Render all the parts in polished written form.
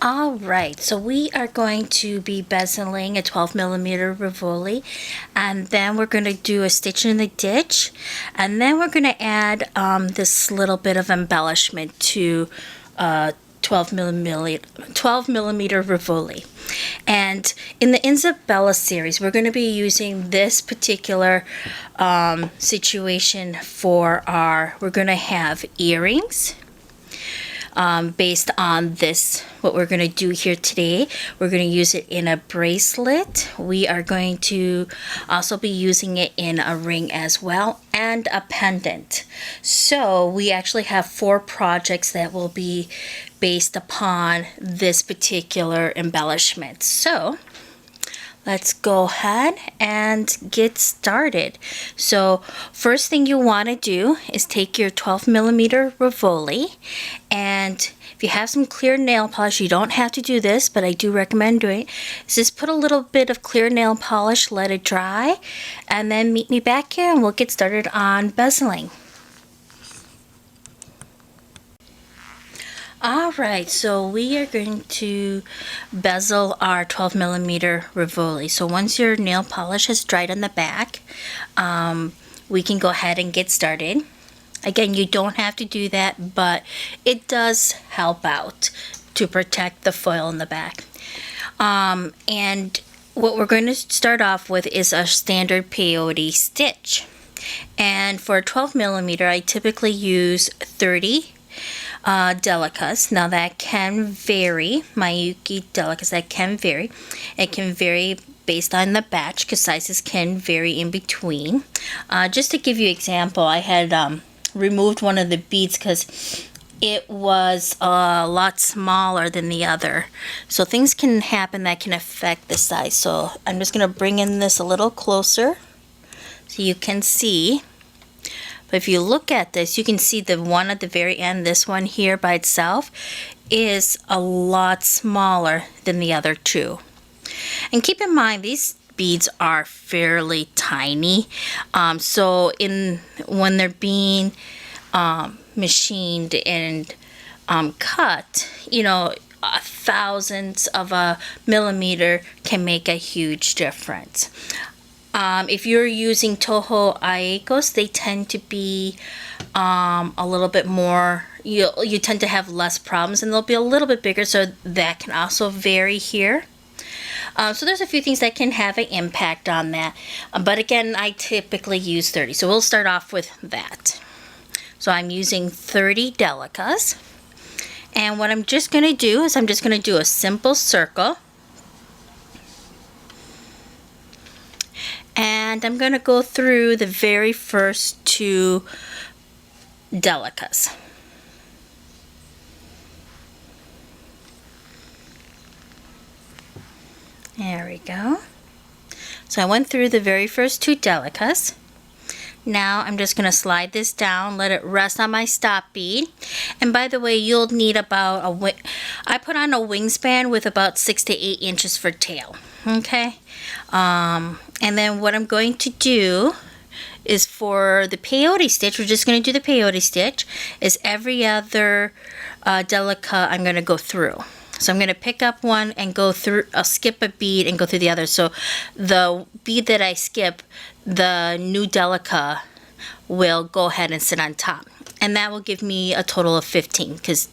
Alright, so we are going to be bezeling a 12mm Rivoli, and then we're going to do a stitch in the ditch, and then we're going to add this little bit of embellishment to 12mm Rivoli. And in the Isabella series, we're going to be using this particular situation for we're going to have earrings. Based on this, what we're going to do here today, we're going to use it in a bracelet. We are going to also be using it in a ring as well, and a pendant. So we actually have 4 projects that will be based upon this particular embellishment. So let's go ahead and get started. So first thing you want to do is take your 12mm Rivoli, and if you have some clear nail polish, you don't have to do this, but I do recommend doing it. Just put a little bit of clear nail polish, let it dry, and then meet me back here and we'll get started on bezeling. Alright, so we are going to bezel our 12mm Rivoli. So once your nail polish has dried on the back, we can go ahead and get started. Again, you don't have to do that, but it does help out to protect the foil in the back. And what we're going to start off with is our standard peyote stitch. And for 12mm, I typically use 30 Delicas. Now that can vary, Miyuki Delicas, that can vary. It can vary based on the batch because sizes can vary in between. Just to give you an example, I had removed one of the beads because it was a lot smaller than the other. So things can happen that can affect the size. So I'm just going to bring in this a little closer so you can see. But if you look at this, you can see the one at the very end, this one here by itself, is a lot smaller than the other two. And keep in mind, these beads are fairly tiny. So when they're being machined and cut, you know, thousandths of a millimeter can make a huge difference. If you're using Toho Aekos, they tend to be a little bit more, you tend to have less problems, and they'll be a little bit bigger, so that can also vary here. So there's a few things that can have an impact on that. But again, I typically use 30. So we'll start off with that. So I'm using 30 Delicas. And what I'm just going to do is I'm just going to do a simple circle. And I'm going to go through the very first 2 Delicas. There we go. So I went through the very first 2 Delicas. Now I'm just going to slide this down, let it rest on my stop bead. And by the way, you'll need about I put on a wingspan with about 6 to 8 inches for tail. Okay. And then what I'm going to do is for the peyote stitch, we're just going to do the peyote stitch, is every other Delica I'm going to go through. So I'm going to pick up one and go through, I'll skip a bead and go through the other. So the bead that I skip, the new Delica will go ahead and sit on top. And that will give me a total of 15 because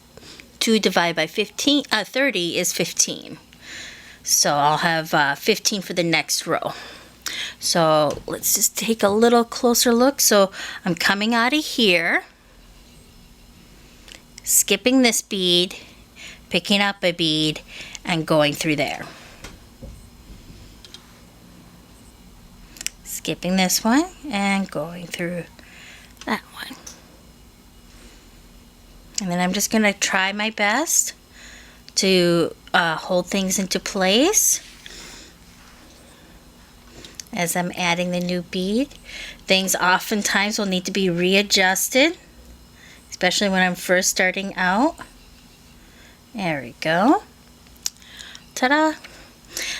2 divided by 30 is 15. So I'll have 15 for the next row. So let's just take a little closer look. So I'm coming out of here, skipping this bead, picking up a bead, and going through there. Skipping this one and going through that one. And then I'm just going to try my best to hold things into place as I'm adding the new bead. Things oftentimes will need to be readjusted, especially when I'm first starting out. There we go. Ta-da!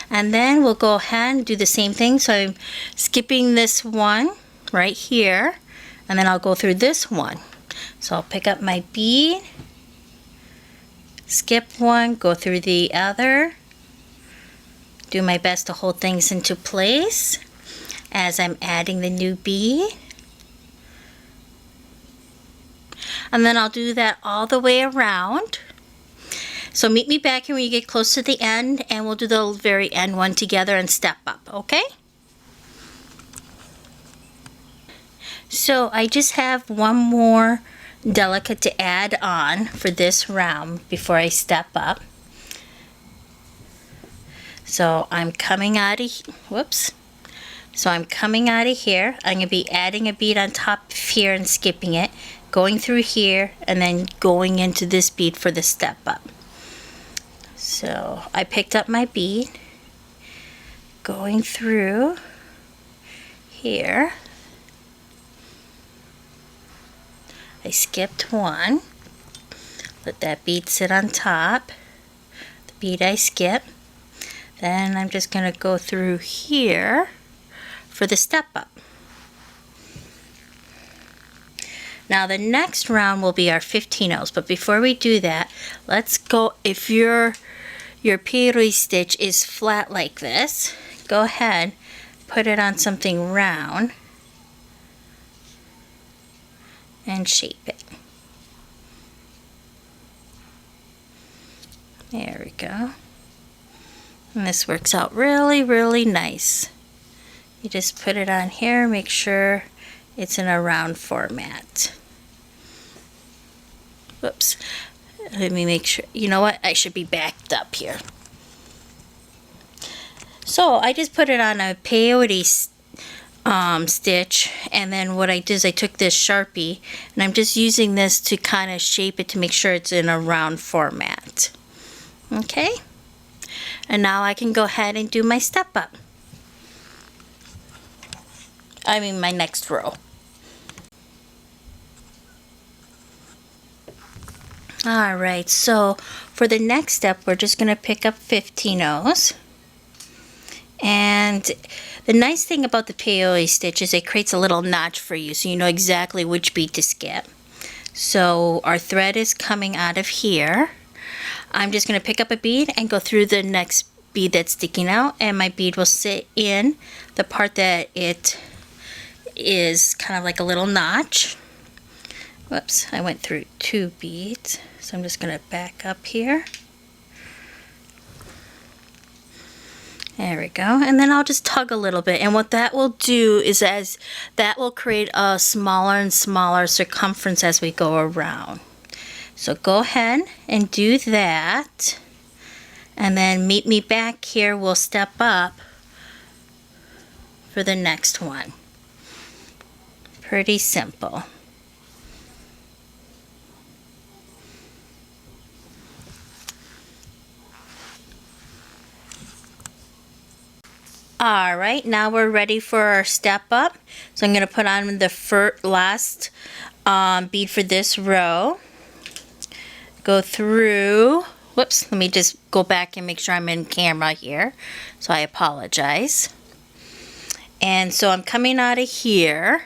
And then we'll go ahead and do the same thing. So I'm skipping this one right here, and then I'll go through this one. So I'll pick up my bead, skip one, go through the other. Do my best to hold things into place as I'm adding the new bead. And then I'll do that all the way around. So meet me back here when you get close to the end, and we'll do the very end one together and step up, okay? So I just have one more Delica to add on for this round before I step up. So I'm coming out of, whoops. So I'm coming out of here. I'm going to be adding a bead on top of here and skipping it, going through here, and then going into this bead for the step up. So I picked up my bead, going through here. I skipped one, let that bead sit on top, the bead I skipped. Then I'm just going to go through here for the step up. Now the next round will be our 15-ohs, but before we do that, let's go, if your Pewter stitch is flat like this, go ahead, put it on something round and shape it. There we go. And this works out really, really nice. You just put it on here, make sure it's in a round format. Whoops. Let me make sure. You know what? I should be backed up here. So I just put it on a peyote stitch, and then what I did is I took this Sharpie, and I'm just using this to kind of shape it to make sure it's in a round format. Okay? And now I can go ahead and do my step up. I mean my next row. Alright, so for the next step we're just going to pick up 15-ohs. And the nice thing about the peyote stitch is it creates a little notch for you so you know exactly which bead to skip. So our thread is coming out of here. I'm just going to pick up a bead and go through the next bead that's sticking out, and my bead will sit in the part that it is kind of like a little notch. Whoops, I went through two beads, so I'm just going to back up here. There we go, and then I'll just tug a little bit, and what that will do is as that will create a smaller and smaller circumference as we go around. So go ahead and do that, and then meet me back here. We'll step up for the next one. Pretty simple. Alright, now we're ready for our step up. So I'm going to put on the last bead for this row. Go through, whoops, let me just go back and make sure I'm in camera here. So I apologize. And so I'm coming out of here,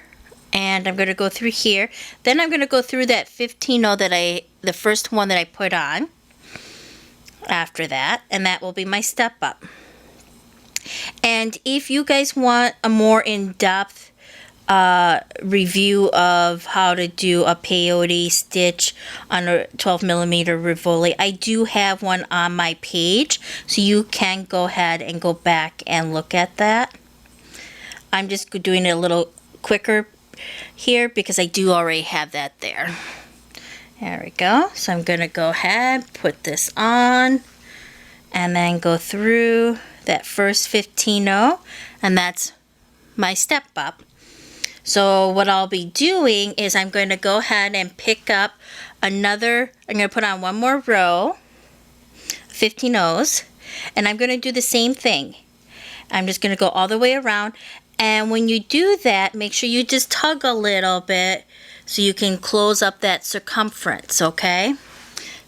and I'm going to go through here. Then I'm going to go through that 15-oh that the first one that I put on after that, and that will be my step up. And if you guys want a more in-depth review of how to do a peyote stitch on a 12mm Rivoli, I do have one on my page, so you can go ahead and go back and look at that. I'm just doing it a little quicker here because I do already have that there. There we go. So I'm going to go ahead, put this on, and then go through that first 15-oh, and that's my step up. So what I'll be doing is I'm going to go ahead and pick up another, I'm going to put on one more row, 15-ohs, and I'm going to do the same thing. I'm just going to go all the way around, and when you do that, make sure you just tug a little bit so you can close up that circumference, okay?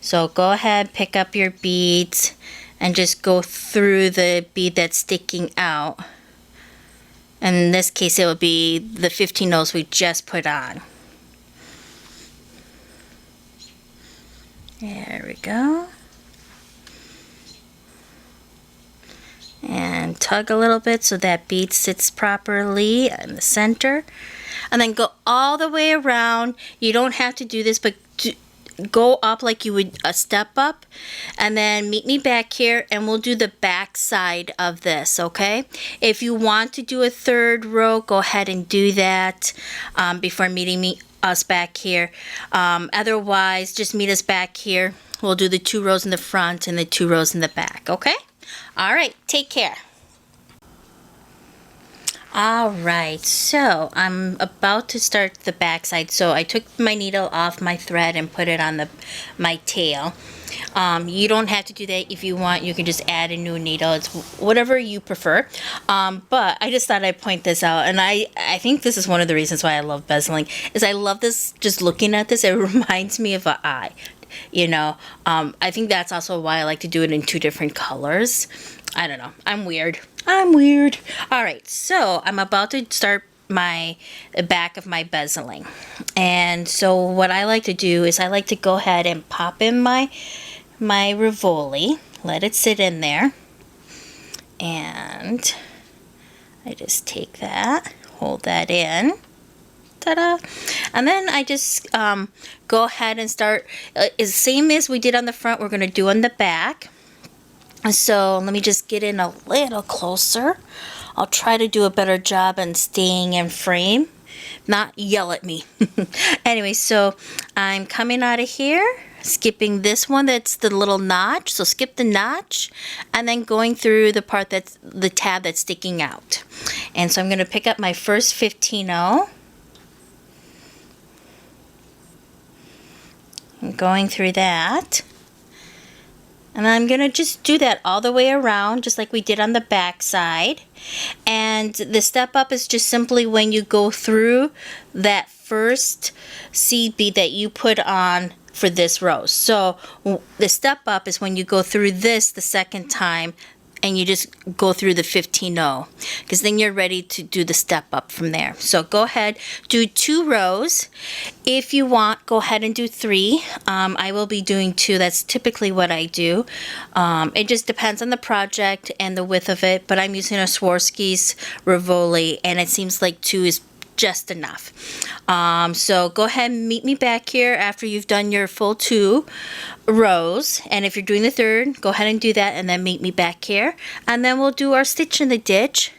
So go ahead, pick up your beads, and just go through the bead that's sticking out. And in this case, it will be the 15-ohs we just put on. There we go. tug a little bit so that bead sits properly in the center. And then go all the way around. You don't have to do this, but go up like you would a step up, and then meet me back here and we'll do the back side of this, okay? If you want to do a third row, go ahead and do that before meeting us back here. Otherwise, just meet us back here. We'll do the 2 rows in the front and the 2 rows in the back, okay? All right, take care. Alright, so I'm about to start the back side. So I took my needle off my thread and put it on my tail. You don't have to do that. If you want, you can just add a new needle. It's whatever you prefer. But I just thought I'd point this out. And I think this is one of the reasons why I love bezeling, is I love this, just looking at this, it reminds me of an eye. You know, I think that's also why I like to do it in 2 different colors. I don't know. I'm weird. All right, so I'm about to start the back of my bezeling. And so what I like to do is I like to go ahead and pop in my Rivoli, let it sit in there. And I just take that, hold that in. Ta-da! And then I just go ahead and start, same as we did on the front, we're going to do on the back. So let me just get in a little closer. I'll try to do a better job in staying in frame. Not yell at me. Anyway, so I'm coming out of here, skipping this one that's the little notch. So skip the notch and then going through the part that's the tab that's sticking out. And so I'm going to pick up my first 15-0. I'm going through that. And I'm going to just do that all the way around, just like we did on the back side. And the step up is just simply when you go through that first seed bead that you put on for this row. So the step up is when you go through this the second time and you just go through the 15-0, because then you're ready to do the step up from there. So go ahead, do 2 rows. If you want, go ahead and do 3. I will be doing 2. That's typically what I do. It just depends on the project and the width of it, but I'm using a Swarvoski's Rivoli, and it seems like 2 is just enough. So go ahead and meet me back here after you've done your full 2 rows, and if you're doing the third, go ahead and do that and then meet me back here, and then we'll do our stitch in the ditch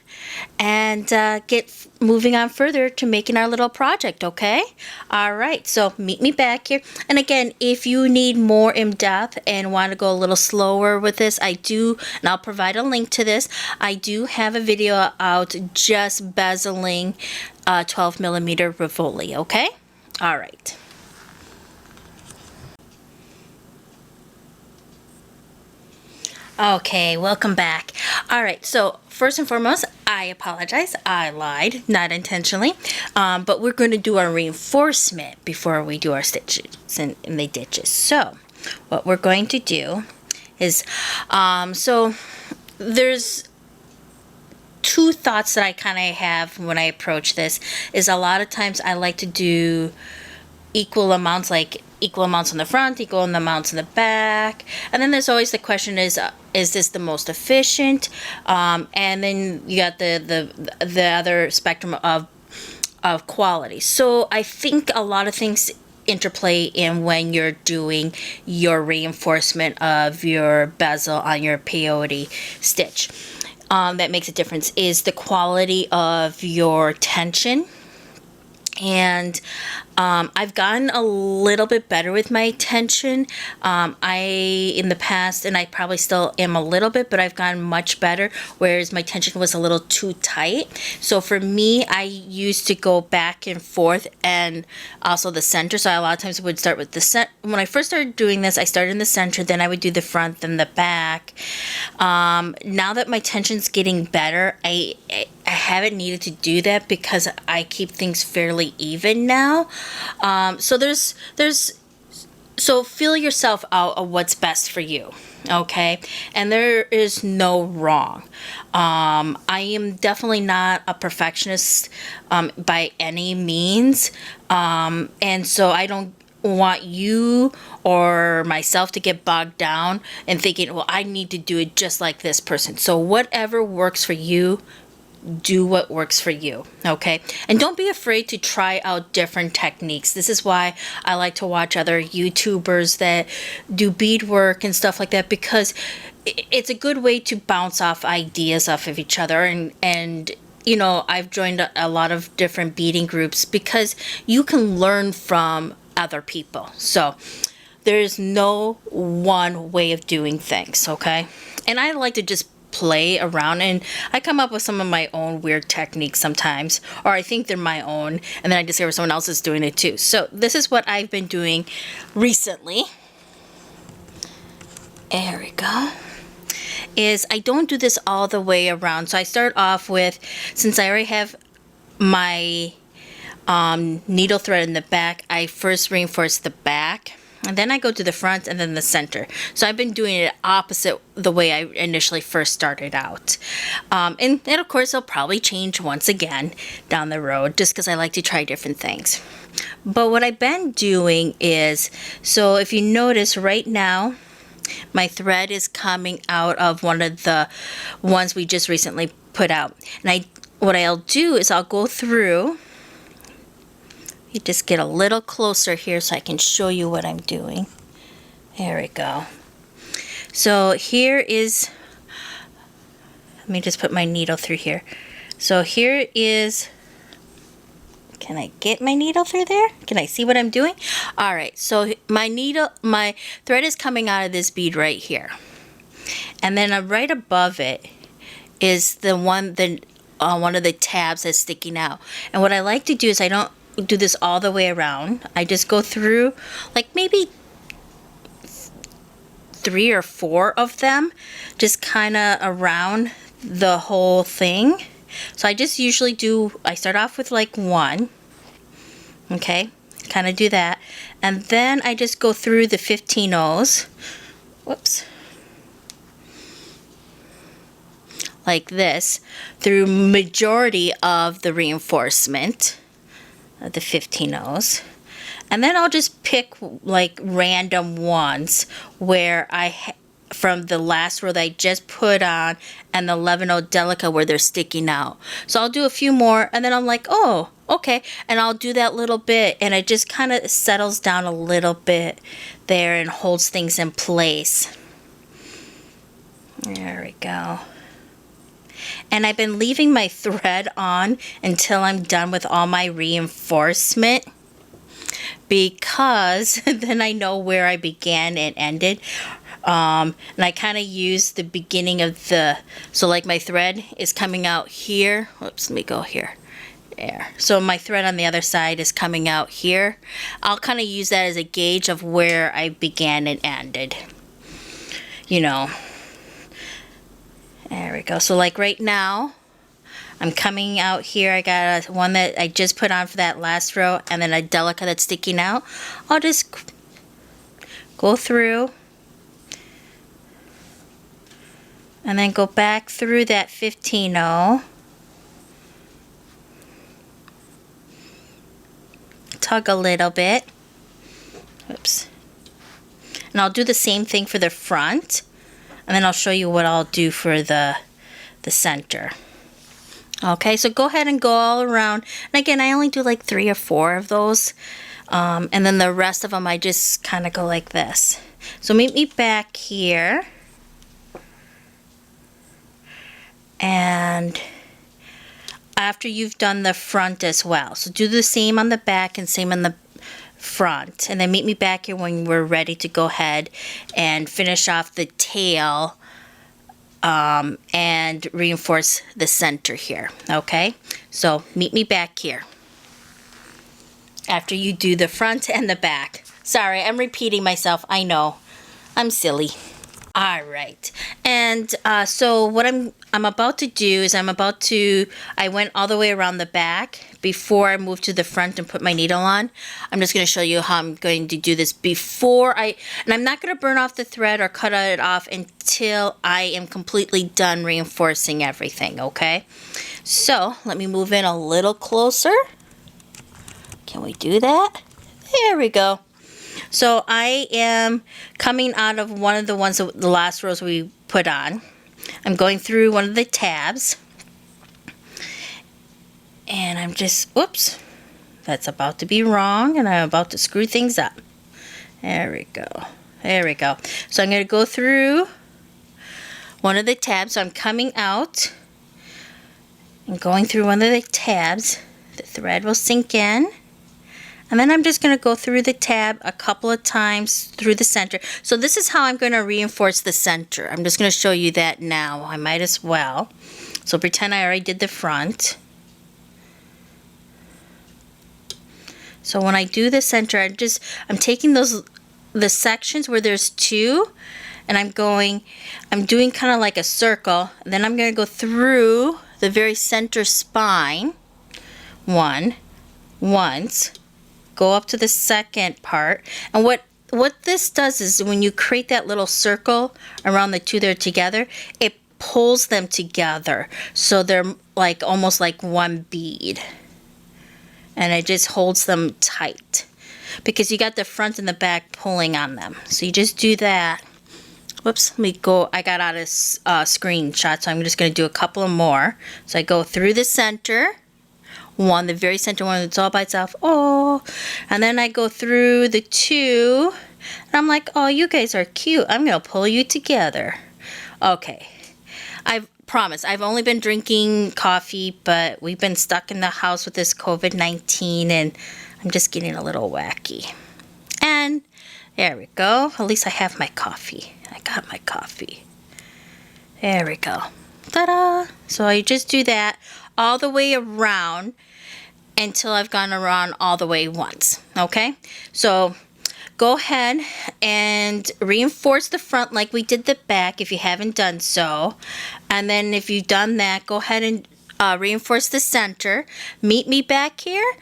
and get moving on further to making our little project, okay? All right, so meet me back here. And again, if you need more in depth and want to go a little slower with this, I do, and I'll provide a link to this, I do have a video out just bezeling 12mm Rivoli, okay? All right. Okay, welcome back. All right, so first and foremost, I apologize. I lied, not intentionally, but we're going to do our reinforcement before we do our stitches in the ditches. So what we're going to do is, so there's 2 thoughts that I kind of have when I approach this. Is a lot of times I like to do equal amounts, like equal amounts on the front, equal amounts in the back, and then there's always the question is this the most efficient? And then you got the other spectrum of quality. So I think a lot of things interplay in when you're doing your reinforcement of your bezel on your peyote stitch. That makes a difference is the quality of your tension. And I've gotten a little bit better with my tension. In the past, and I probably still am a little bit, but I've gotten much better, whereas my tension was a little too tight. So for me, I used to go back and forth, and also the center. So a lot of times I would start with the center. When I first started doing this, I started in the center, then I would do the front, then the back. Now that my tension's getting better, I haven't needed to do that because I keep things fairly even now. So feel yourself out of what's best for you, okay? And there is no wrong. I am definitely not a perfectionist by any means, and so I don't want you or myself to get bogged down and thinking, well, I need to do it just like this person. So whatever works for you, do what works for you, okay? And don't be afraid to try out different techniques. This is why I like to watch other YouTubers that do beadwork and stuff like that, because it's a good way to bounce off ideas off of each other. And you know, I've joined a lot of different beading groups because you can learn from other people. So there's no one way of doing things, okay? And I like to just play around, and I come up with some of my own weird techniques sometimes, or I think they're my own, and then I discover someone else is doing it too. So this is what I've been doing recently. There we go. Is I don't do this all the way around. So I start off with, since I already have my needle thread in the back, I first reinforce the back, and then I go to the front and then the center. So I've been doing it opposite the way I initially first started out. And of course, it'll probably change once again down the road, just because I like to try different things. But what I've been doing is, so if you notice right now, my thread is coming out of one of the ones we just recently put out. And what I'll do is I'll go through. You just get a little closer here so I can show you what I'm doing. There we go. So here is, let me just put my needle through here. So here is, can I get my needle through there? Can I see what I'm doing? All right, so my thread is coming out of this bead right here. And then right above it is the one of the tabs that's sticking out. And what I like to do is I don't do this all the way around. I just go through like maybe 3 or 4 of them, just kind of around the whole thing. So I just usually I start off with like 1, okay, kind of do that, and then I just go through the 15 O's, whoops, like this, through majority of the reinforcement, the 15 O's. And then I'll just pick like random ones where from the last row that I just put on and the 11-0 Delica where they're sticking out. So I'll do a few more, and then I'm like, oh, okay. And I'll do that little bit, and it just kind of settles down a little bit there and holds things in place. There we go. And I've been leaving my thread on until I'm done with all my reinforcement, because then I know where I began and ended. And I kind of use the beginning of so like my thread is coming out here. Whoops, let me go here. There. So my thread on the other side is coming out here. I'll kind of use that as a gauge of where I began and ended. You know. There we go. So like right now, I'm coming out here. I got one that I just put on for that last row, and then a Delica that's sticking out. I'll just go through and then go back through that 15-0. Tug a little bit. Oops. And I'll do the same thing for the front. And then I'll show you what I'll do for the center. Okay, so go ahead and go all around. And again, I only do like 3 or 4 of those. And then the rest of them, I just kind of go like this. So meet me back here. And after you've done the front as well. So do the same on the back and same on the front, and then meet me back here when we're ready to go ahead and finish off the tail and reinforce the center here. Okay, so meet me back here after you do the front and the back. Sorry, I'm repeating myself. I know, I'm silly. All right, and so what I'm about to do is I went all the way around the back before I moved to the front and put my needle on. I'm just going to show you how I'm going to do this and I'm not going to burn off the thread or cut it off until I am completely done reinforcing everything, okay? So let me move in a little closer. Can we do that? There we go. So I am coming out of one of the ones, the last rows we put on. I'm going through one of the tabs. And I'm just, oops, that's about to be wrong, and I'm about to screw things up. There we go. There we go. So I'm going to go through one of the tabs. So I'm coming out and going through one of the tabs. The thread will sink in. And then I'm just going to go through the tab a couple of times through the center. So this is how I'm going to reinforce the center. I'm just going to show you that now. I might as well. So pretend I already did the front. So when I do the center, I'm taking the sections where there's two, and I'm doing kind of like a circle, and then I'm going to go through the very center spine once, go up to the second part, and what this does is when you create that little circle around the two that are together, it pulls them together, so they're like almost like one bead. And it just holds them tight because you got the front and the back pulling on them. So you just do that. Whoops, let me go. I got out a screenshot, so I'm just going to do a couple of more. So I go through the center one, the very center one that's all by itself. Oh, and then I go through the two, and I'm like, oh, you guys are cute. I'm going to pull you together. Okay, I promise I've only been drinking coffee, but we've been stuck in the house with this COVID-19, and I'm just getting a little wacky. And there we go. At least I have my coffee. I got my coffee. There we go. Ta-da! So I just do that all the way around until I've gone around all the way once. Okay? So go ahead and reinforce the front like we did the back if you haven't done so. And then if you've done that, go ahead and reinforce the center. Meet me back here.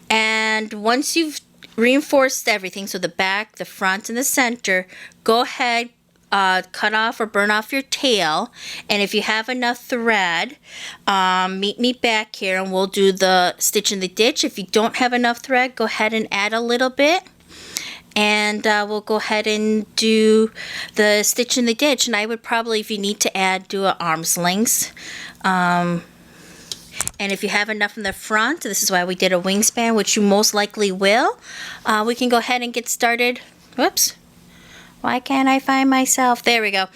And once you've reinforced everything, so the back, the front, and the center, go ahead, cut off or burn off your tail. And if you have enough thread, meet me back here and we'll do the stitch in the ditch. If you don't have enough thread, go ahead and add a little bit. And we'll go ahead and do the stitch in the ditch. And I would probably, if you need to add, do an arm's length. And if you have enough in the front, this is why we did a wingspan, which you most likely will. We can go ahead and get started. Whoops. Why can't I find myself? There we go.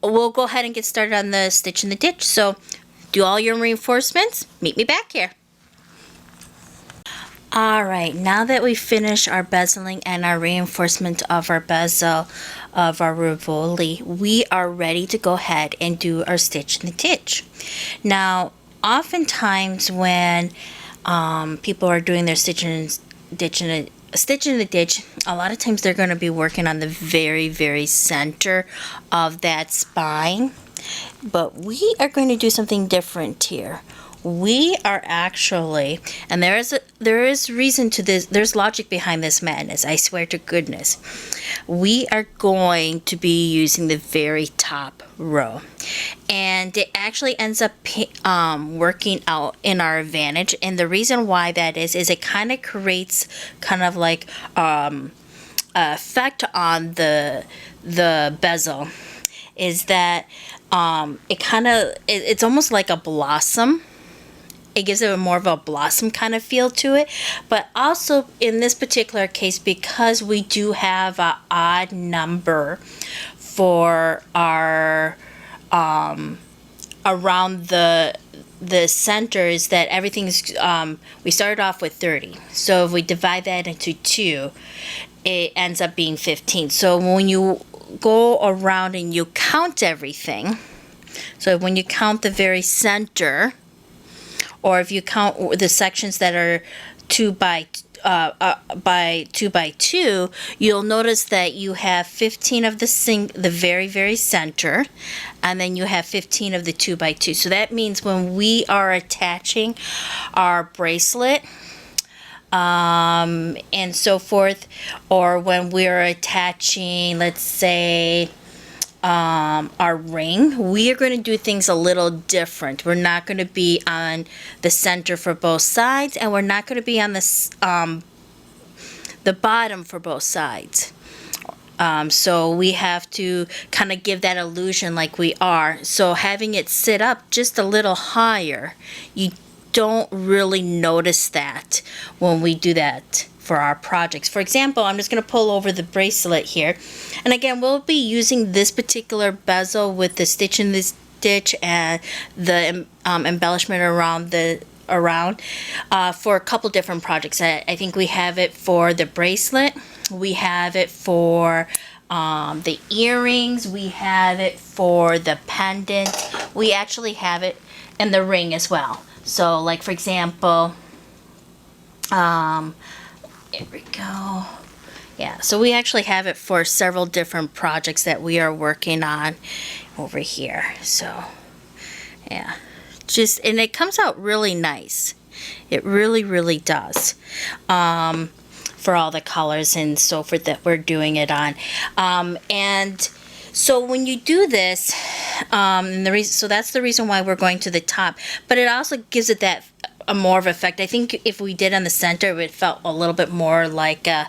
We'll go ahead and get started on the stitch in the ditch. So do all your reinforcements. Meet me back here. Alright, now that we've finished our bezeling and our reinforcement of our bezel of our Rivoli, we are ready to go ahead and do our stitch in the ditch. Now, oftentimes when people are doing their stitch in the ditch, a lot of times they're going to be working on the very, very center of that spine. But we are going to do something different here. We are actually, and there is reason to this, there's logic behind this madness, I swear to goodness. We are going to be using the very top row. And it actually ends up working out in our advantage. And the reason why that is it kind of creates kind of like effect on the bezel. Is that it's almost like a blossom. It gives it more of a blossom kind of feel to it. But also in this particular case, because we do have an odd number for our around the center, is that everything's we started off with 30. So if we divide that into 2, it ends up being 15. So when you go around and you count everything, so when you count the very center, or if you count the sections that are 2 by 2 by 2, you'll notice that you have 15 of the very, very center, and then you have 15 of the 2 by 2. So that means when we are attaching our bracelet and so forth, or when we're attaching, let's say, our ring, we are going to do things a little different. We're not going to be on the center for both sides, and we're not going to be on the the bottom for both sides. So we have to kind of give that illusion like we are. So having it sit up just a little higher, you don't really notice that when we do that for our projects. For example, I'm just going to pull over the bracelet here. And again, we'll be using this particular bezel with the stitch in this stitch and the embellishment around for a couple different projects. I think we have it for the bracelet, we have it for the earrings, we have it for the pendant, we actually have it in the ring as well. So like for example, here we go. Yeah, so we actually have it for several different projects that we are working on over here. So yeah, and it comes out really nice. It really does. For all the colors and so forth that we're doing it on. And so when you do this, so that's the reason why we're going to the top, but it also gives it that a more of effect. I think if we did on the center, it would have felt a little bit more like a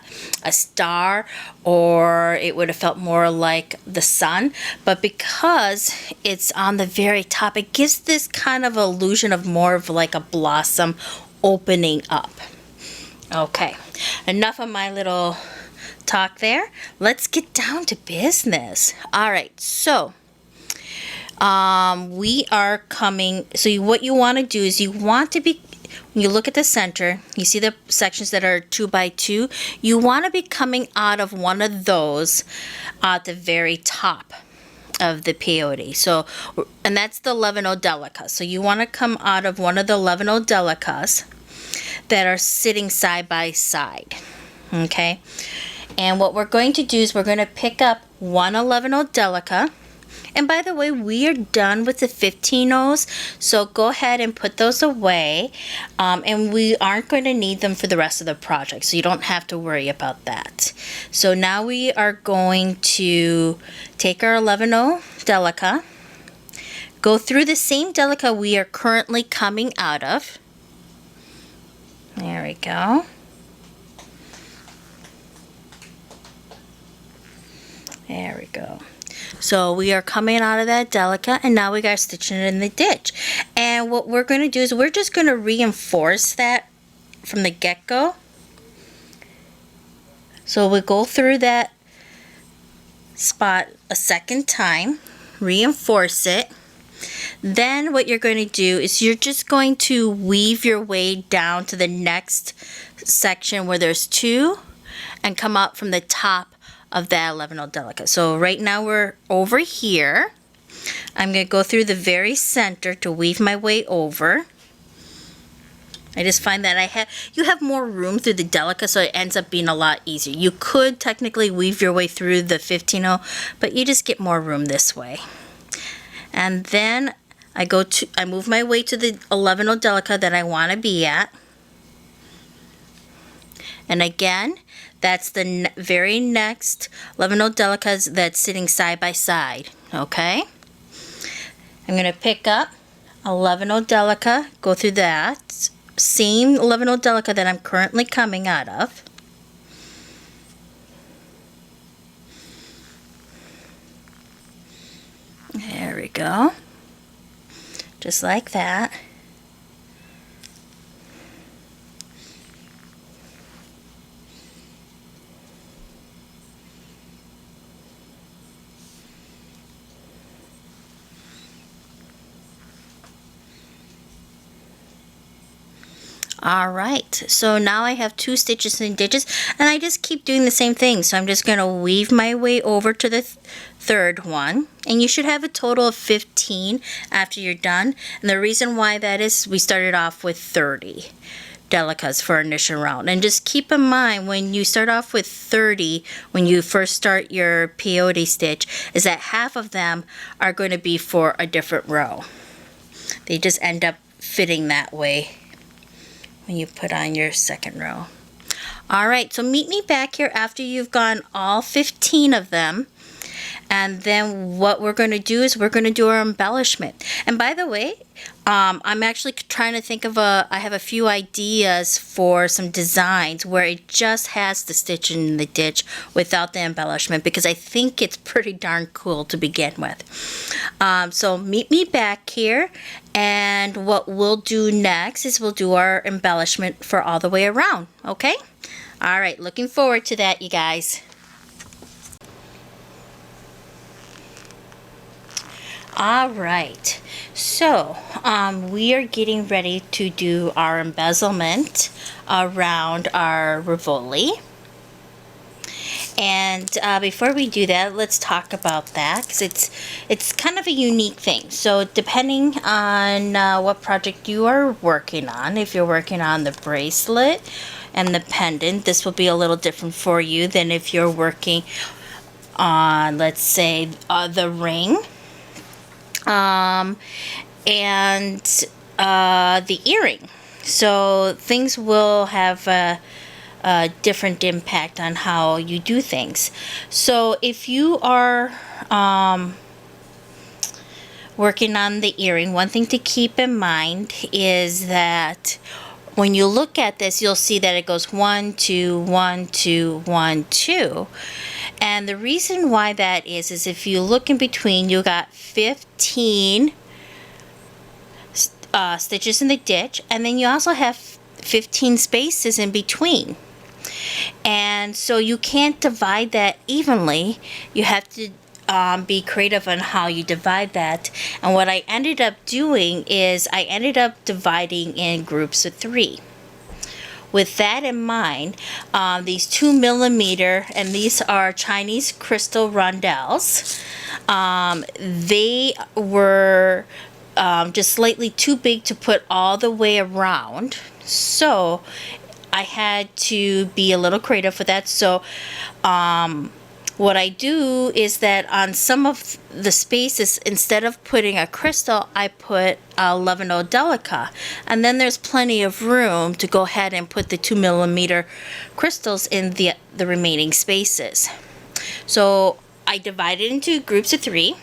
star, or it would have felt more like the sun. But because it's on the very top, it gives this kind of illusion of more of like a blossom opening up. Okay, enough of my little talk there. Let's get down to business. All right, so we are coming, so what you want to do is you want to be, when you look at the center, you see the sections that are 2 by 2, you want to be coming out of one of those at the very top of the peyote. So, and that's the 11 Delica. So you want to come out of one of the 11 Delicas that are sitting side by side. Okay, and what we're going to do is we're going to pick up one 11 Delica. And by the way, we are done with the 15-0s, so go ahead and put those away. And we aren't going to need them for the rest of the project, so you don't have to worry about that. So now we are going to take our 11-0 Delica, go through the same Delica we are currently coming out of. There we go. There we go. So we are coming out of that Delica, and now we got stitching it in the ditch. And what we're going to do is we're just going to reinforce that from the get-go. So we'll go through that spot a second time, reinforce it. Then what you're going to do is you're just going to weave your way down to the next section where there's 2 and come up from the top of that 11 Delica. So right now we're over here. I'm going to go through the very center to weave my way over. I just find that you have more room through the Delica, so it ends up being a lot easier. You could technically weave your way through the 15-0, but you just get more room this way. And then I move my way to the 11 Delica that I want to be at. And again, that's the very next 11 Delicas that's sitting side by side. Okay? I'm going to pick up 11 Delica, go through that same 11 Delica that I'm currently coming out of. There we go. Just like that. Alright, so now I have 2 stitches and ditches, and I just keep doing the same thing. So I'm just going to weave my way over to the third one, and you should have a total of 15 after you're done. And the reason why that is, we started off with 30 Delicas for our initial round. And just keep in mind, when you start off with 30, when you first start your peyote stitch, is that half of them are going to be for a different row. They just end up fitting that way when you put on your second row. Alright, so meet me back here after you've gone all 15 of them, And then what we're going to do is we're going to do our embellishment. And by the way, I'm actually trying to think of I have a few ideas for some designs where it just has the stitch in the ditch without the embellishment, because I think it's pretty darn cool to begin with. So meet me back here, and what we'll do next is we'll do our embellishment for all the way around, okay? All right, looking forward to that, you guys. All right, so we are getting ready to do our embezzlement around our Rivoli. And before we do that, let's talk about that, because it's kind of a unique thing. So depending on what project you are working on, if you're working on the bracelet and the pendant, this will be a little different for you than if you're working on, let's say, the ring. And the earring. So things will have a different impact on how you do things. So if you are working on the earring, one thing to keep in mind is that when you look at this, you'll see that it goes 1, 2, 1, 2, 1, 2. And the reason why that is if you look in between, you got 15 stitches in the ditch, and then you also have 15 spaces in between. And so you can't divide that evenly. You have to be creative on how you divide that. And what I ended up doing is I ended up dividing in groups of 3. With that in mind, these 2mm, and these are Chinese crystal rondelles, they were just slightly too big to put all the way around. So I had to be a little creative with that. So what I do is that on some of the spaces, instead of putting a crystal, I put a 11mm Delica. And then there's plenty of room to go ahead and put the 2mm crystals in the remaining spaces. So I divided into groups of 3.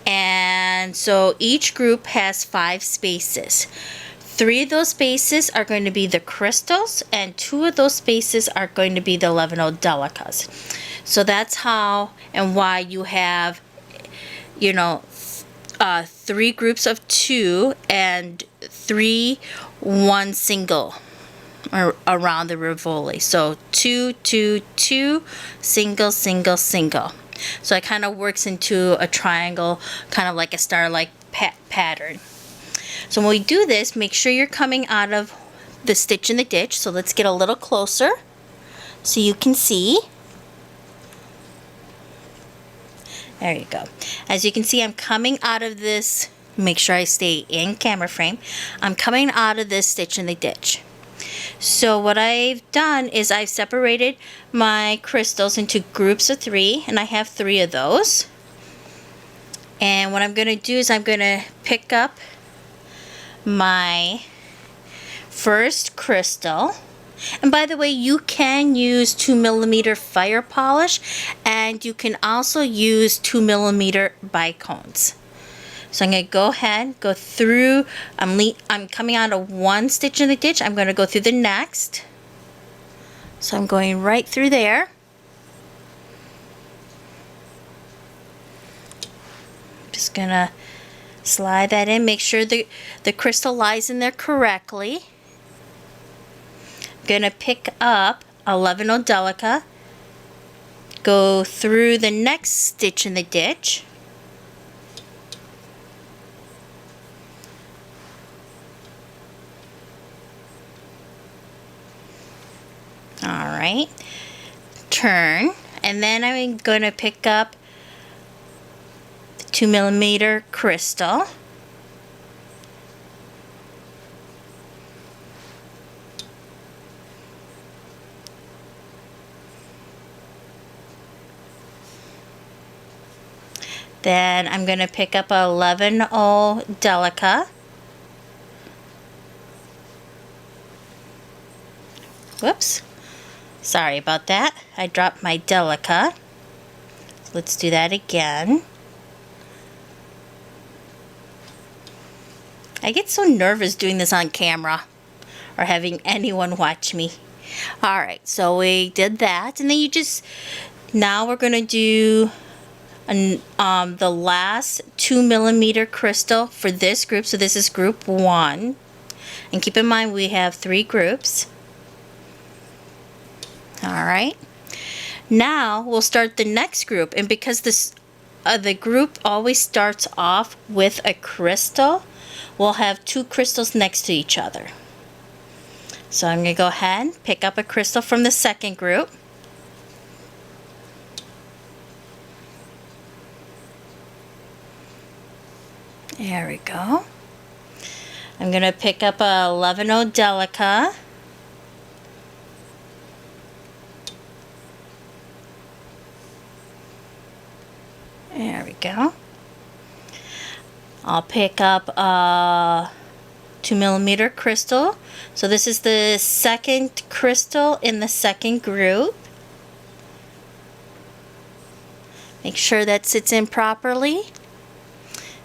And so each group has 5 spaces. 3 of those spaces are going to be the crystals, and 2 of those spaces are going to be the 11mm Delicas. So that's how and why you have, 3 groups of 2 and 3 1 single around the Rivoli. So 2, 2, 2, single, single, single. So it kind of works into a triangle, kind of like a star-like pattern. So when we do this, make sure you're coming out of the stitch in the ditch. So let's get a little closer so you can see. There you go. As you can see, I'm coming out of this, make sure I stay in camera frame. I'm coming out of this stitch in the ditch. So what I've done is I've separated my crystals into groups of 3, and I have 3 of those. And what I'm going to do is I'm going to pick up my first crystal. And by the way, you can use 2mm fire polish, and you can also use 2mm bicones. So I'm going to go ahead, go through, I'm coming out of 1 stitch in the ditch, I'm going to go through the next. So I'm going right through there. Just going to slide that in, make sure the crystal lies in there correctly. I'm going to pick up 11mm Delica, go through the next stitch in the ditch. Alright, turn, and then I'm going to pick up the 2mm crystal. Then I'm going to pick up a 11mm Delica. Whoops. Sorry about that. I dropped my Delica. Let's do that again. I get so nervous doing this on camera or having anyone watch me. Alright, so we did that, and then you just, now we're going to do the last 2mm crystal for this group. So this is group 1. And keep in mind we have 3 groups. Alright. Now we'll start the next group, and because this the group always starts off with a crystal, we'll have 2 crystals next to each other. So I'm going to go ahead and pick up a crystal from the second group. There we go. I'm going to pick up a 11mm Delica. There we go. I'll pick up a 2mm crystal. So this is the second crystal in the second group. Make sure that sits in properly.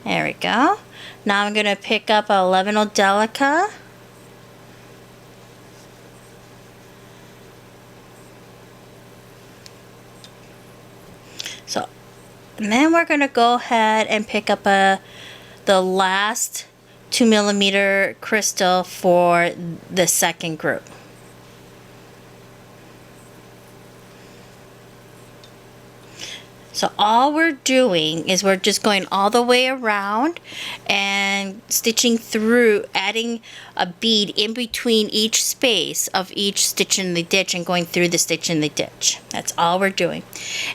There we go. Now I'm going to pick up a 11mm Delica. So, and then we're going to go ahead and pick up the last 2mm crystal for the second group. So all we're doing is we're just going all the way around and stitching through, adding a bead in between each space of each stitch in the ditch and going through the stitch in the ditch. That's all we're doing.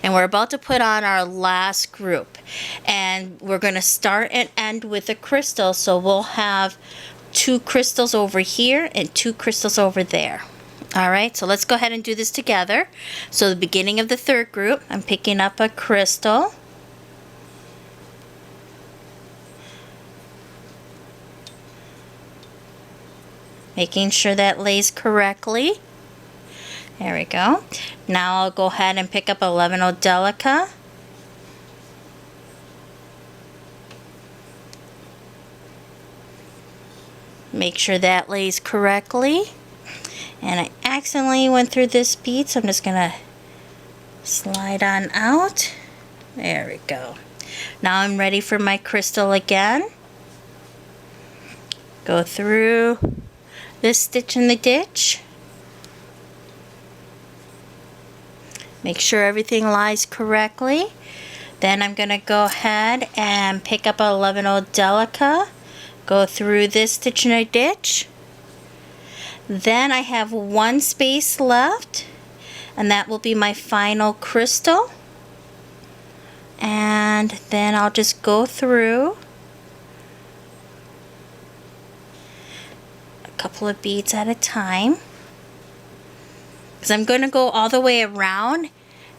And we're about to put on our last group. And we're going to start and end with a crystal. So we'll have 2 crystals over here and 2 crystals over there. Alright, so let's go ahead and do this together. So the beginning of the third group, I'm picking up a crystal. Making sure that lays correctly. There we go. Now I'll go ahead and pick up a 11mm Delica. Make sure that lays correctly. And I accidentally went through this bead, so I'm just going to slide on out. There we go. Now I'm ready for my crystal again. Go through this stitch in the ditch. Make sure everything lies correctly. Then I'm going to go ahead and pick up a 11mm Delica. Go through this stitch in the ditch. Then I have 1 space left, and that will be my final crystal. And then I'll just go through a couple of beads at a time, because I'm going to go all the way around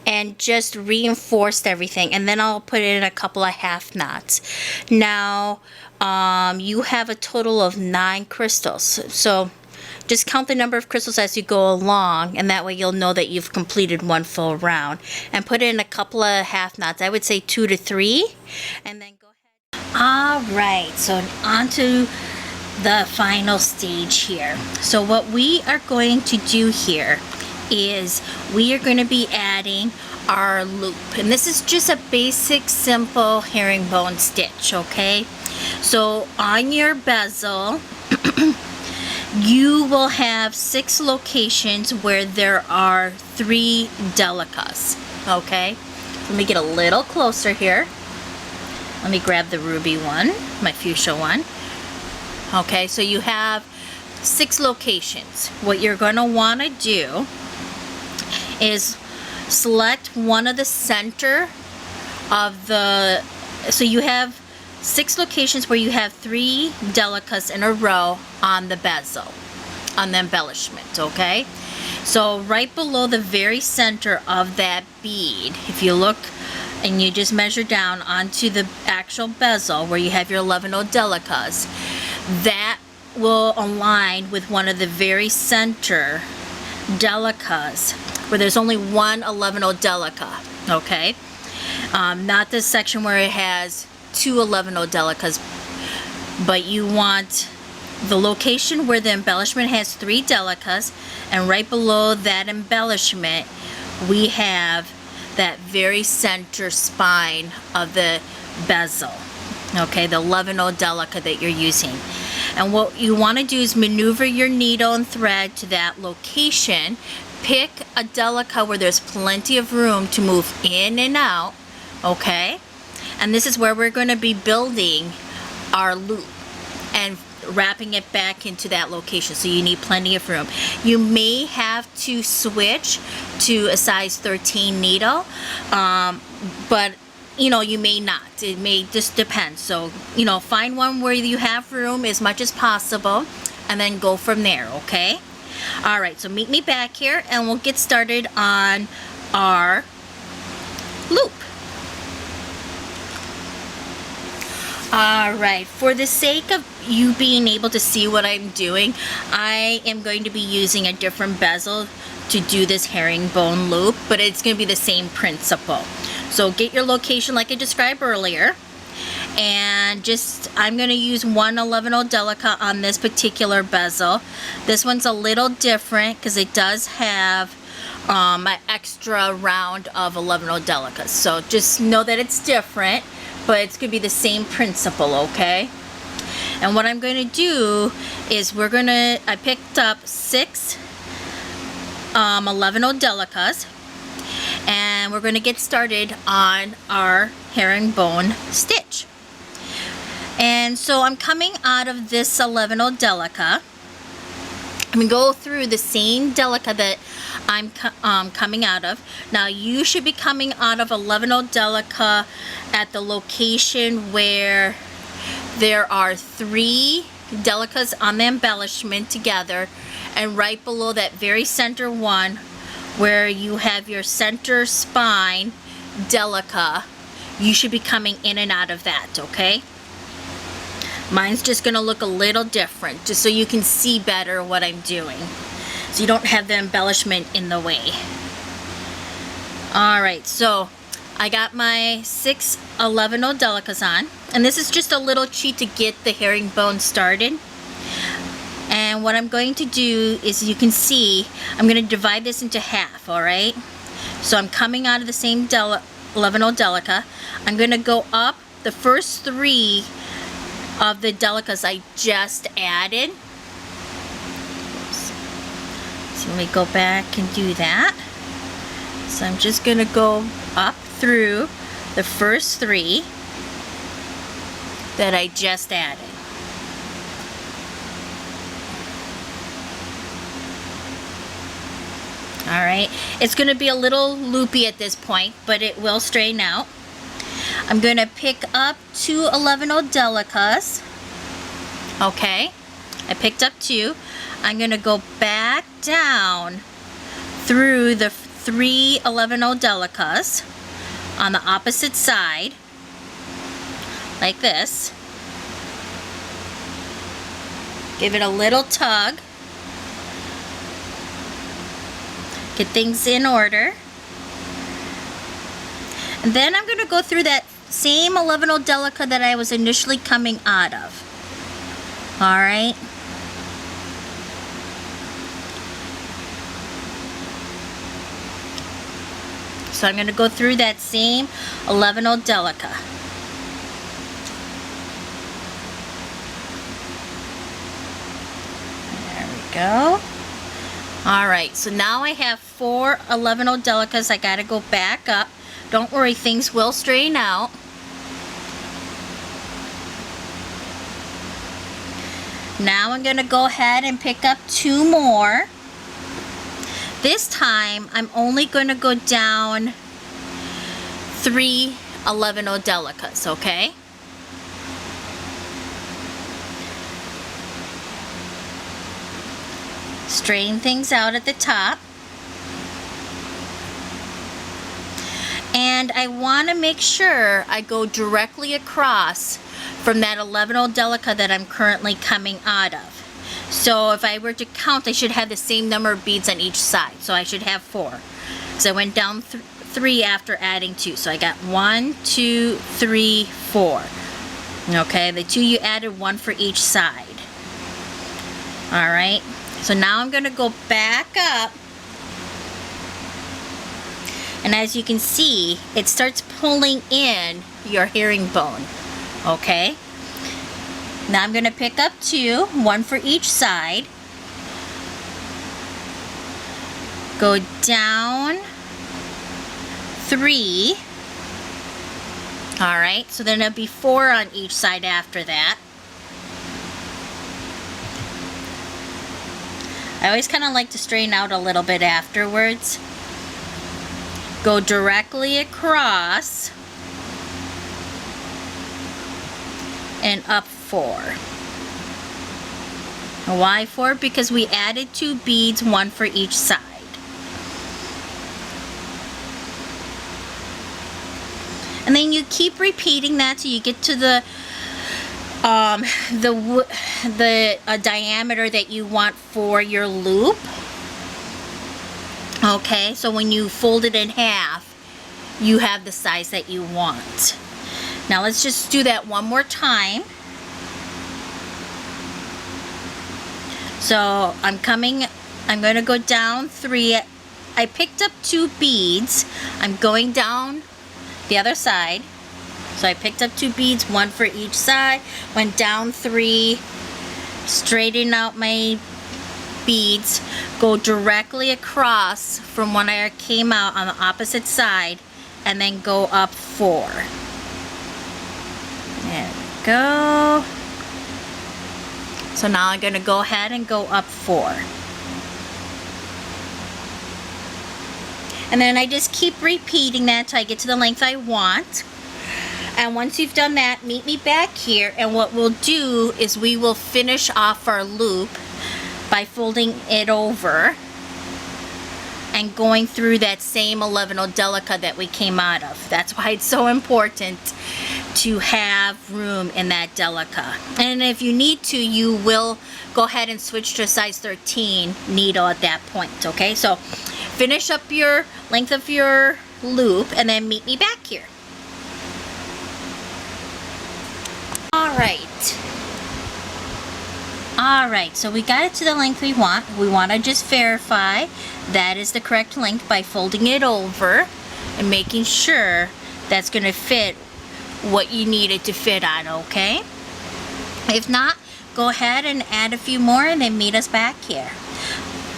and just reinforce everything, and then I'll put in a couple of half knots. Now you have a total of 9 crystals, so just count the number of crystals as you go along, and that way you'll know that you've completed 1 full round. And put in a couple of half knots. I would say 2 to 3, and then go ahead. Alright, so on to the final stage here. So what we are going to do here is we are going to be adding our loop, and this is just a basic simple herringbone stitch, okay? So on your bezel you will have 6 locations where there are 3 Delicas, okay? Let me get a little closer here. Let me grab the ruby one, my fuchsia one. Okay, so you have 6 locations. What you're going to want to do is select one of the center of the, so you have 6 locations where you have 3 Delicas in a row on the bezel, on the embellishment, okay? So right below the very center of that bead, if you look and you just measure down onto the actual bezel where you have your 11mm Delicas, that will align with one of the very center Delicas where there's only one 11mm Delica, okay? Not this section where it has 2 11 Delicas, but you want the location where the embellishment has 3 Delicas, and right below that embellishment we have that very center spine of the bezel. Okay, the 11 Delica that you're using. And what you want to do is maneuver your needle and thread to that location. Pick a Delica where there's plenty of room to move in and out, okay? And this is where we're going to be building our loop and wrapping it back into that location, so you need plenty of room. You may have to switch to a size 13 needle, but you know, you may not. It may just depend. So, you know, find one where you have room as much as possible and then go from there, okay? All right, so meet me back here and we'll get started on our loop. All right, for the sake of you being able to see what I'm doing, I am going to be using a different bezel to do this herringbone loop, but it's going to be the same principle. So get your location like I described earlier, and I'm going to use one 11 Delica on this particular bezel. This one's a little different because it does have an extra round of 11 Delicas. So just know that it's different, but it's going to be the same principle, okay? And what I'm going to do is I picked up 6 11 Delicas, and we're going to get started on our herringbone stitch. And so I'm coming out of this 11 Delica. I'm going to go through the same Delica that I'm coming out of. Now you should be coming out of 11 Delica at the location where there are 3 Delicas on the embellishment together, and right below that very center one where you have your center spine Delica, you should be coming in and out of that, okay? Mine's just gonna look a little different, just so you can see better what I'm doing, so you don't have the embellishment in the way. All right, so I got my 6 11 Delicas on, and this is just a little cheat to get the herringbone started. And what I'm going to do is, you can see, I'm going to divide this into half, all right? So I'm coming out of the same 11 Delica. I'm going to go up the first 3 of the Delicas I just added. Oops. So let me go back and do that. So I'm just going to go up through the first 3 that I just added. All right, it's going to be a little loopy at this point, but it will straighten out. I'm going to pick up 2 11 Delicas. Okay, I picked up 2. I'm going to go back down through the 3 11 Delicas on the opposite side, like this. Give it a little tug. Get things in order. And then I'm going to go through that same 11 Delica that I was initially coming out of. Alright. So I'm going to go through that same 11 Delica. There we go. Alright, so now I have 4 11 Delicas. I gotta go back up. Don't worry, things will straighten out. Now I'm gonna go ahead and pick up 2 more. This time, I'm only gonna go down 3 11 Delicas, okay? Straighten things out at the top. And I want to make sure I go directly across from that 11 Delica that I'm currently coming out of. So if I were to count, I should have the same number of beads on each side. So I should have 4. So I went down 3 3 after adding 2. So I got 1, 2, 3, 4. Okay, the 2 you added, 1 for each side. All right, so now I'm gonna go back up, and as you can see, it starts pulling in your herringbone. Okay, now I'm gonna pick up 2, 1 for each side, go down 3. All right, so then it'll be 4 on each side after that. I always kind of like to straighten out a little bit afterwards. Go directly across and up 4. Why 4? Because we added 2 beads, 1 for each side. And then you keep repeating that till you get to the diameter that you want for your loop. Okay, so when you fold it in half, you have the size that you want. Now let's just do that one more time. So I'm going to go down 3. I picked up 2 beads. I'm going down the other side. So I picked up 2 beads, 1 for each side, went down 3, straighten out my beads, go directly across from when I came out on the opposite side, and then go up 4. There we go. So now I'm going to go ahead and go up 4. And then I just keep repeating that till I get to the length I want. And once you've done that, meet me back here, and what we'll do is we will finish off our loop by folding it over and going through that same 11 Delica that we came out of. That's why it's so important to have room in that Delica. And if you need to, you will go ahead and switch to a size 13 needle at that point, okay? So finish up your length of your loop and then meet me back here. Alright, so we got it to the length we want. We want to just verify that is the correct length by folding it over and making sure that's going to fit what you need it to fit on, okay? If not, go ahead and add a few more and then meet us back here.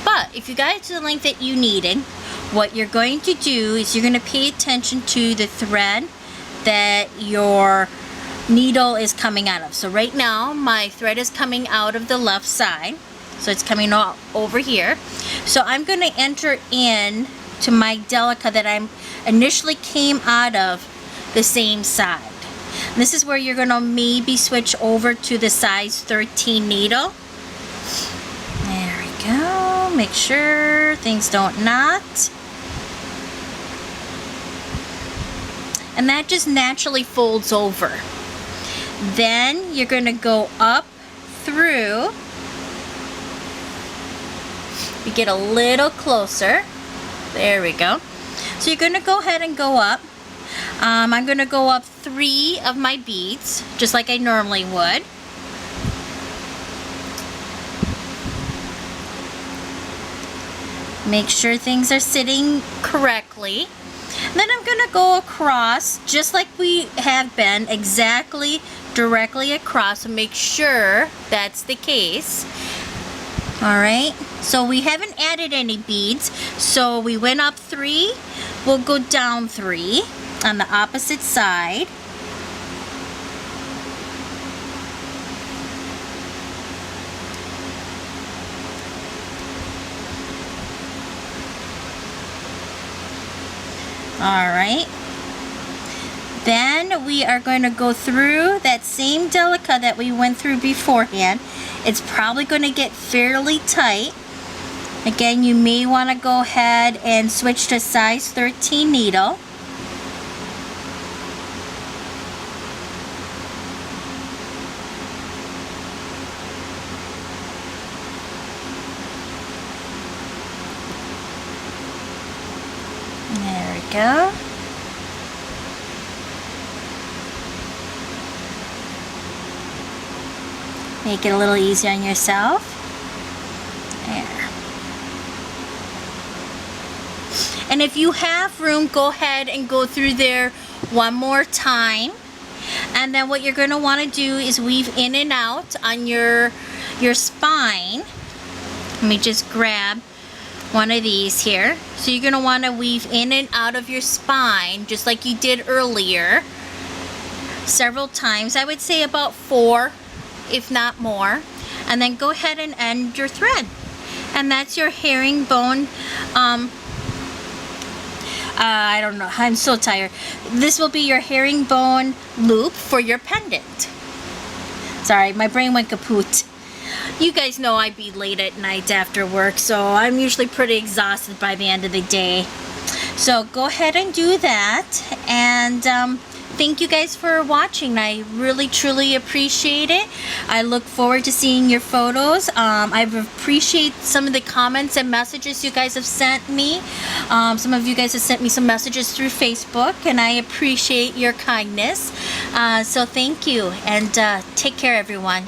But if you got it to the length that you needed, what you're going to do is you're going to pay attention to the thread that your needle is coming out of. So right now my thread is coming out of the left side, so it's coming all over here. So I'm going to enter in to my Delica that I initially came out of the same side. This is where you're going to maybe switch over to the size 13 needle. There we go. Make sure things don't knot. And that just naturally folds over. Then you're going to go up through. We get a little closer. There we go. So you're going to go ahead and go up. I'm going to go up 3 of my beads, just like I normally would. Make sure things are sitting correctly. Then I'm going to go across just like we have been, exactly directly across, and make sure that's the case. Alright, so we haven't added any beads, so we went up 3, we'll go down 3 on the opposite side. Alright, then we are going to go through that same Delica that we went through beforehand. It's probably going to get fairly tight. Again, you may want to go ahead and switch to size 13 needle. go. Make it a little easier on yourself. There. And if you have room, go ahead and go through there one more time. And then what you're going to want to do is weave in and out on your spine. Let me just grab one of these here. So you're going to want to weave in and out of your spine just like you did earlier several times. I would say about 4, if not more. And then go ahead and end your thread. And that's your herringbone. I don't know, I'm so tired. This will be your herringbone loop for your pendant. Sorry, my brain went kaput. You guys know I be late at night after work, so I'm usually pretty exhausted by the end of the day. So go ahead and do that, and thank you guys for watching. I really truly appreciate it. I look forward to seeing your photos. I appreciate some of the comments and messages you guys have sent me. Some of you guys have sent me some messages through Facebook, and I appreciate your kindness. So thank you, and take care, everyone.